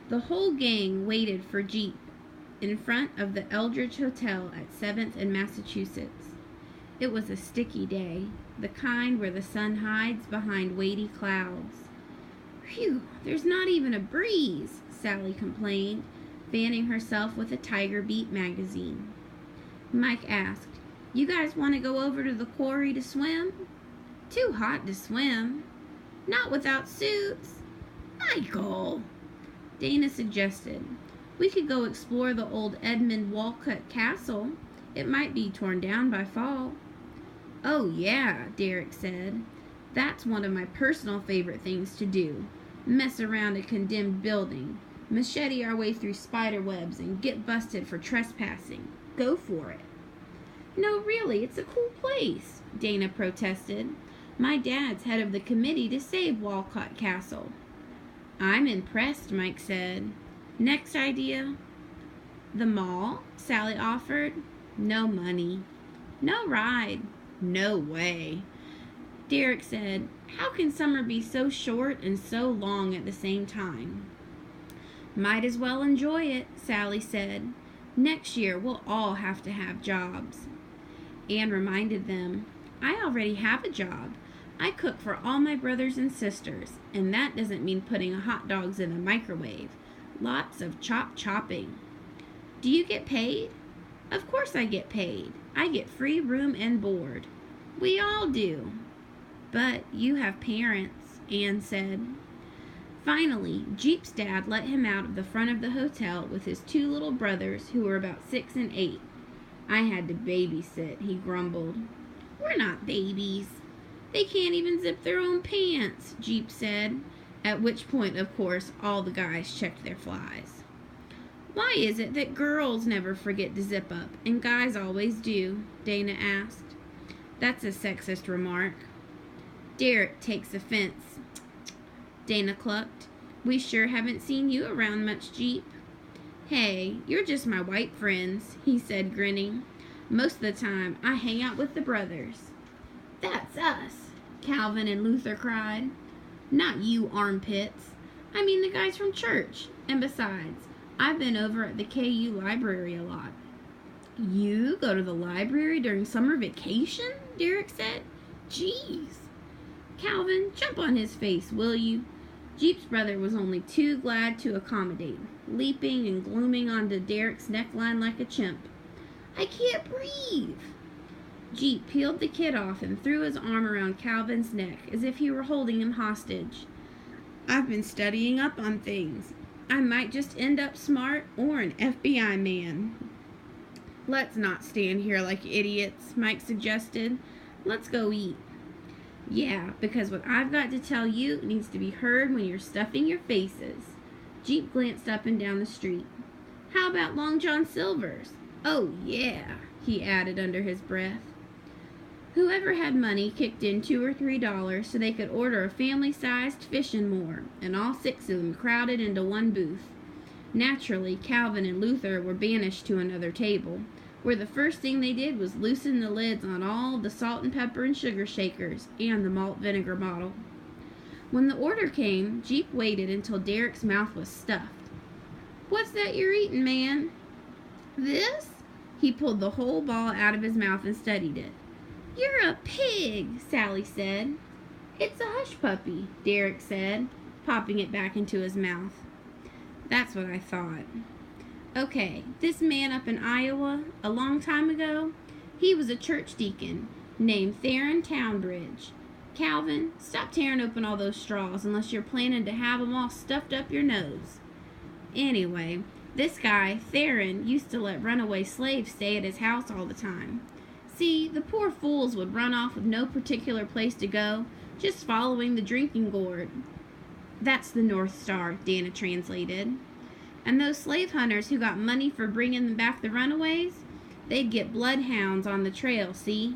The whole gang waited for Jeep in front of the Eldridge Hotel at 7th and Massachusetts. It was a sticky day, the kind where the sun hides behind weighty clouds. "Phew, there's not even a breeze," Sally complained, fanning herself with a Tiger Beat magazine. Mike asked, "You guys want to go over to the quarry to swim?" "Too hot to swim." "Not without suits." "Michael," Dana suggested, "we could go explore the old Edmund Walcott Castle. It might be torn down by fall." "Oh, yeah," Derek said. "That's one of my personal favorite things to do. Mess around a condemned building, machete our way through spider webs, and get busted for trespassing. Go for it." "No, really, it's a cool place," Dana protested. "My dad's head of the committee to save Walcott Castle." "I'm impressed," Mike said. "Next idea?" "The mall?" Sally offered. "No money." "No ride." "No way." Derek said, "How can summer be so short and so long at the same time?" "Might as well enjoy it," Sally said. "Next year we'll all have to have jobs." Anne reminded them, "I already have a job. I cook for all my brothers and sisters, and that doesn't mean putting hot dogs in a microwave. Lots of chopping." "Do you get paid?" "Of course I get paid. I get free room and board." "We all do." "But you have parents," Anne said. Finally, Jeep's dad let him out of the front of the hotel with his two little brothers who were about 6 and 8. "I had to babysit," he grumbled. "We're not babies." "They can't even zip their own pants," Jeep said, at which point, of course, all the guys checked their flies. "Why is it that girls never forget to zip up and guys always do?" Dana asked. "That's a sexist remark." "Derek takes offense," Dana clucked. "We sure haven't seen you around much, Jeep." "Hey, you're just my white friends," he said, grinning. "Most of the time, I hang out with the brothers." "That's us," Calvin and Luther cried. "Not you armpits. I mean the guys from church. And besides, I've been over at the KU library a lot." "You go to the library during summer vacation?" Derek said. "Jeez." "Calvin, jump on his face, will you?" Jeep's brother was only too glad to accommodate, leaping and glooming onto Derek's neckline like a chimp. "I can't breathe." Jeep peeled the kid off and threw his arm around Calvin's neck as if he were holding him hostage. "I've been studying up on things. I might just end up smart or an FBI man." "Let's not stand here like idiots," Mike suggested. "Let's go eat." "Yeah, because what I've got to tell you needs to be heard when you're stuffing your faces." Jeep glanced up and down the street. "How about Long John Silver's?" "Oh, yeah," he added under his breath. Whoever had money kicked in $2 or $3 so they could order a family-sized fish and more, and all 6 of them crowded into one booth. Naturally, Calvin and Luther were banished to another table, where the first thing they did was loosen the lids on all the salt and pepper and sugar shakers and the malt vinegar bottle. When the order came, Jeep waited until Derek's mouth was stuffed. "What's that you're eating, man?" "This?" He pulled the whole ball out of his mouth and studied it. "You're a pig," Sally said. "It's a hush puppy," Derek said, popping it back into his mouth. "That's what I thought." "Okay, this man up in Iowa, a long time ago, he was a church deacon named Theron Townbridge. Calvin, stop tearing open all those straws unless you're planning to have 'em all stuffed up your nose. Anyway, this guy, Theron, used to let runaway slaves stay at his house all the time. See, the poor fools would run off with no particular place to go, just following the drinking gourd." "That's the North Star," Dana translated. "And those slave hunters who got money for bringing back the runaways, they'd get bloodhounds on the trail, see?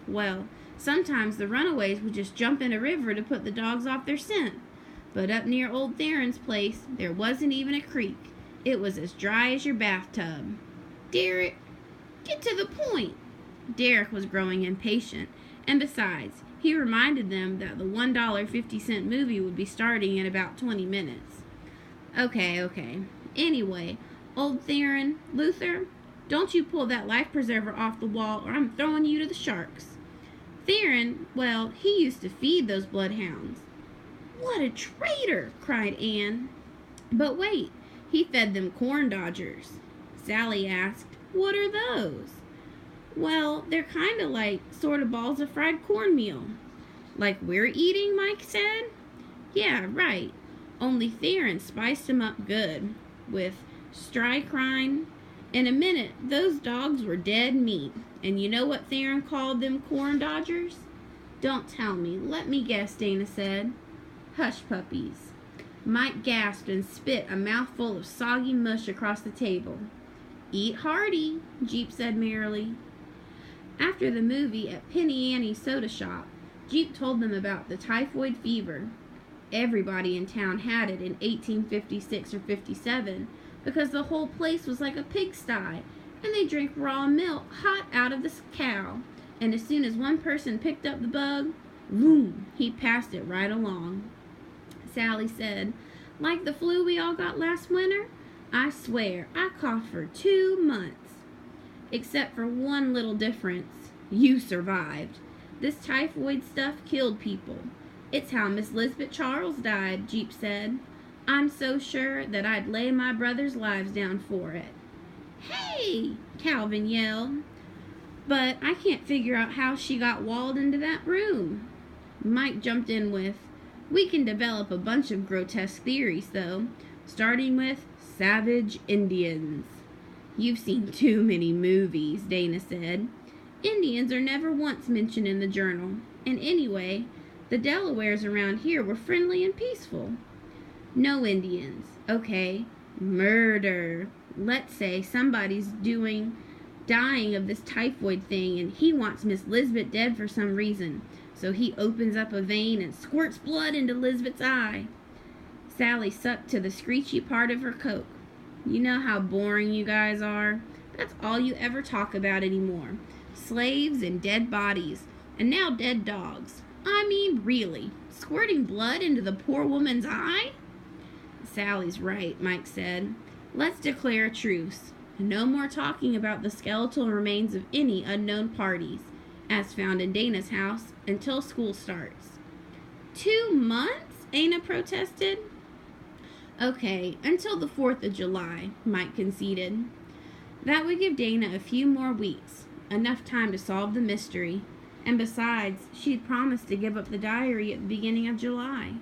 Well, sometimes the runaways would just jump in a river to put the dogs off their scent. But up near old Theron's place, there wasn't even a creek. It was as dry as your bathtub." "Derek, get to the point." Derek was growing impatient, and besides, he reminded them that the $1.50 movie would be starting in about 20 minutes. Okay. Anyway, old Theron, Luther, don't you pull that life preserver off the wall or I'm throwing you to the sharks. Theron, well, he used to feed those bloodhounds. What a traitor, cried Anne. But wait, he fed them corn dodgers. Sally asked, what are those? Well, they're kind of like sort of balls of fried cornmeal. Like we're eating, Mike said. Yeah, right. Only Theron spiced 'em up good with strychnine. In a minute, those dogs were dead meat. And you know what Theron called them corn dodgers? Don't tell me. Let me guess, Dana said. Hush, puppies. Mike gasped and spit a mouthful of soggy mush across the table. Eat hearty, Jeep said merrily. After the movie at Penny Annie's soda shop, Jeep told them about the typhoid fever. Everybody in town had it in 1856 or 57 because the whole place was like a pigsty, and they drank raw milk hot out of the cow. And as soon as one person picked up the bug, boom, he passed it right along. Sally said, like the flu we all got last winter, I swear I coughed for 2 months. Except for one little difference. You survived. This typhoid stuff killed people. It's how Miss Lisbeth Charles died, Jeep said. I'm so sure that I'd lay my brothers' lives down for it. Hey! Calvin yelled. But I can't figure out how she got walled into that room. Mike jumped in with, we can develop a bunch of grotesque theories, though, starting with savage Indians. You've seen too many movies, Dana said. Indians are never once mentioned in the journal. And anyway, the Delawares around here were friendly and peaceful. No Indians. Okay. Murder. Let's say somebody's dying of this typhoid thing and he wants Miss Lisbeth dead for some reason. So he opens up a vein and squirts blood into Lisbeth's eye. Sally sucked to the screechy part of her Coke. You know how boring you guys are? That's all you ever talk about anymore. Slaves and dead bodies. And now dead dogs. I mean, really. Squirting blood into the poor woman's eye? Sally's right, Mike said. Let's declare a truce. No more talking about the skeletal remains of any unknown parties, as found in Dana's house, until school starts. 2 months? Ana protested. Okay, until the 4th of July, Mike conceded. That would give Dana a few more weeks, enough time to solve the mystery. And besides, she'd promised to give up the diary at the beginning of July.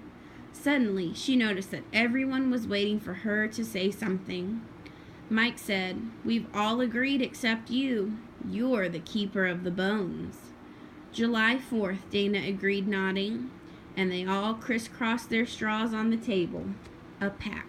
Suddenly, she noticed that everyone was waiting for her to say something. Mike said, we've all agreed except you. You're the keeper of the bones. July 4th, Dana agreed, nodding, and they all crisscrossed their straws on the table. A pact.